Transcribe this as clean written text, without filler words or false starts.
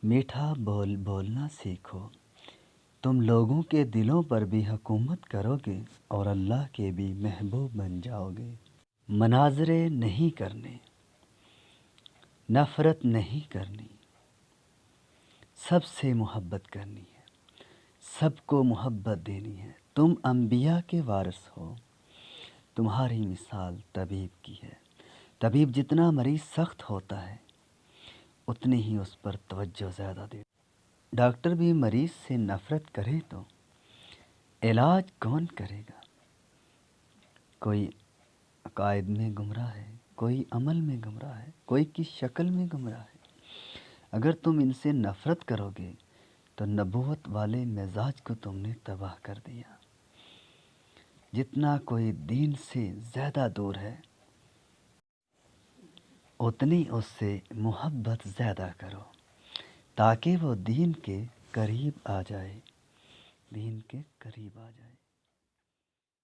میٹھا بول بولنا سیکھو، تم لوگوں کے دلوں پر بھی حکومت کرو گے اور اللہ کے بھی محبوب بن جاؤ گے۔ مناظرے نہیں کرنے، نفرت نہیں کرنی، سب سے محبت کرنی ہے، سب کو محبت دینی ہے۔ تم انبیاء کے وارث ہو، تمہاری مثال طبیب کی ہے۔ طبیب جتنا مریض سخت ہوتا ہے اتنی ہی اس پر توجہ زیادہ دے۔ ڈاکٹر بھی مریض سے نفرت کرے تو علاج کون کرے گا؟ کوئی عقائد میں گمراہ ہے، کوئی عمل میں گمراہ ہے، کوئی کی شکل میں گمراہ ہے۔ اگر تم ان سے نفرت کرو گے تو نبوت والے مزاج کو تم نے تباہ کر دیا۔ جتنا کوئی دین سے زیادہ دور ہے اتنی اس سے محبت زیادہ کرو تاکہ وہ دین کے قریب آ جائے، دین کے قریب آ جائے۔